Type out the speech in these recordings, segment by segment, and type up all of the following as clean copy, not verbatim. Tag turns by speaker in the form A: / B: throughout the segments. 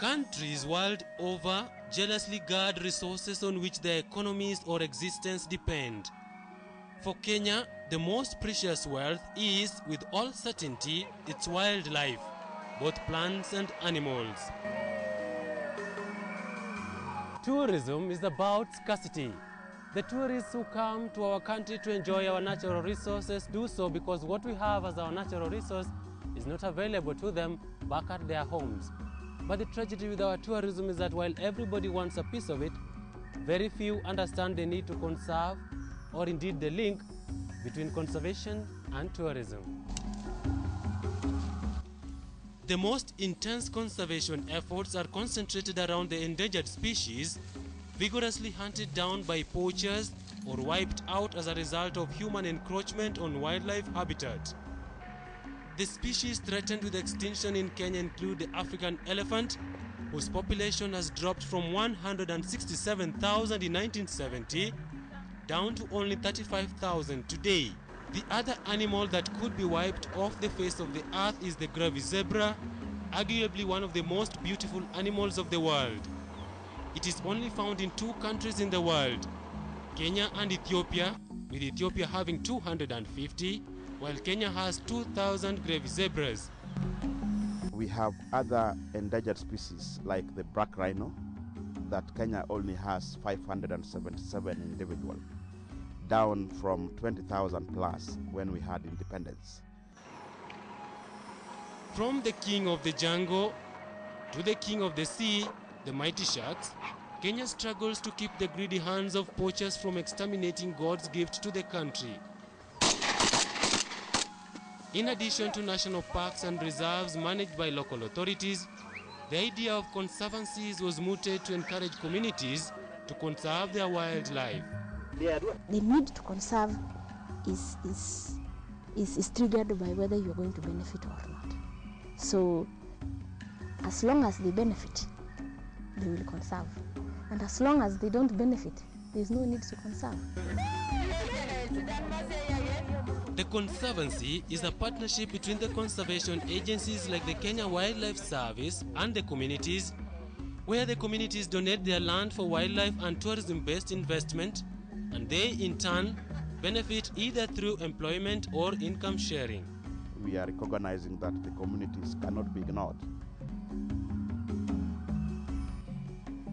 A: Countries world over jealously guard resources on which their economies or existence depend. For Kenya, the most precious wealth is, with all certainty, its wildlife, both plants and animals. Tourism is about scarcity. The tourists who come to our country to enjoy our natural resources do so because what we have as our natural resource is not available to them back at their homes. But the tragedy with our tourism is that while everybody wants a piece of it, very few understand the need to conserve, or indeed the link between conservation and tourism. The most intense conservation efforts are concentrated around the endangered species, vigorously hunted down by poachers or wiped out as a result of human encroachment on wildlife habitat. The species threatened with extinction in Kenya include the African elephant, whose population has dropped from 167,000 in 1970 down to only 35,000 today. The other animal that could be wiped off the face of the earth is the Gravy zebra, arguably one of the most beautiful animals of the world. It is only found in 2 countries in the world, Kenya and Ethiopia, with Ethiopia having 250, while Kenya has 2,000 Gravy zebras.
B: We have other endangered species like the black rhino that Kenya only has 577 individuals, down from 20,000 plus when we had independence.
A: From the king of the jungle to the king of the sea, the mighty sharks, Kenya struggles to keep the greedy hands of poachers from exterminating God's gift to the country. In addition to national parks and reserves managed by local authorities, the idea of conservancies was mooted to encourage communities to conserve their wildlife.
C: The need to conserve is triggered by whether you are going to benefit or not. So, as long as they benefit, they will conserve. And as long as they don't benefit, there is no need to conserve.
A: The Conservancy is a partnership between the conservation agencies like the Kenya Wildlife Service and the communities, where the communities donate their land for wildlife and tourism-based investment, and they in turn benefit either through employment or income sharing.
B: We are recognizing that the communities cannot be ignored.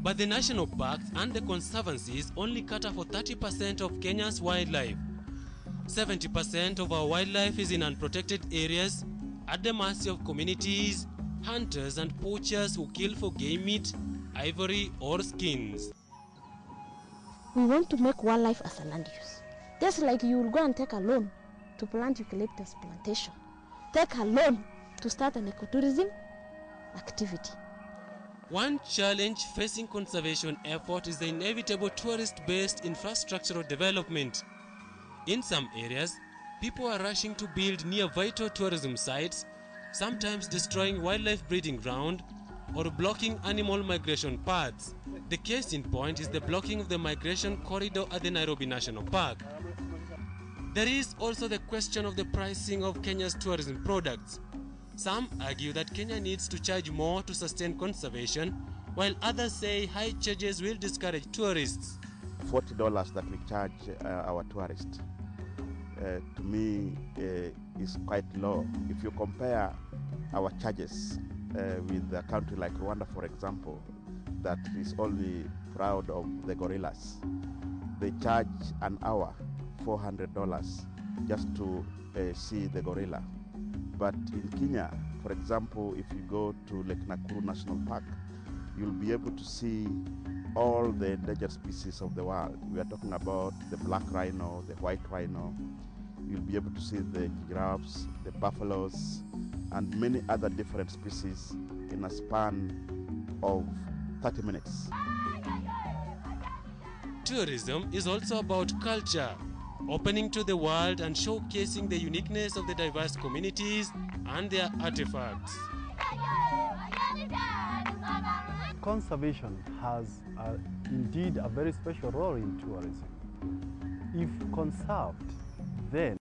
A: But the national parks and the conservancies only cater for 30% of Kenya's wildlife. 70% of our wildlife is in unprotected areas, at the mercy of communities, hunters and poachers who kill for game meat, ivory or skins.
C: We want to make wildlife as a land use. Just like you will go and take a loan to plant eucalyptus plantation. Take a loan to start an ecotourism activity.
A: One challenge facing conservation effort is the inevitable tourist-based infrastructural development. In some areas, people are rushing to build near vital tourism sites, sometimes destroying wildlife breeding ground or blocking animal migration paths. The case in point is the blocking of the migration corridor at the Nairobi National Park. There is also the question of the pricing of Kenya's tourism products. Some argue that Kenya needs to charge more to sustain conservation, while others say high charges will discourage tourists.
B: $40 that we charge our tourists, to me, is quite low. If you compare our charges with a country like Rwanda, for example, that is only proud of the gorillas, they charge an hour $400 just to see the gorilla. But in Kenya, for example, if you go to Lake Nakuru National Park, you'll be able to see all the endangered species of the world. We are talking about the black rhino, the white rhino. You'll be able to see the giraffes, the buffaloes, and many other different species in a span of 30 minutes.
A: Tourism is also about culture, opening to the world and showcasing the uniqueness of the diverse communities and their artifacts.
D: Conservation has indeed a very special role in tourism. If conserved, then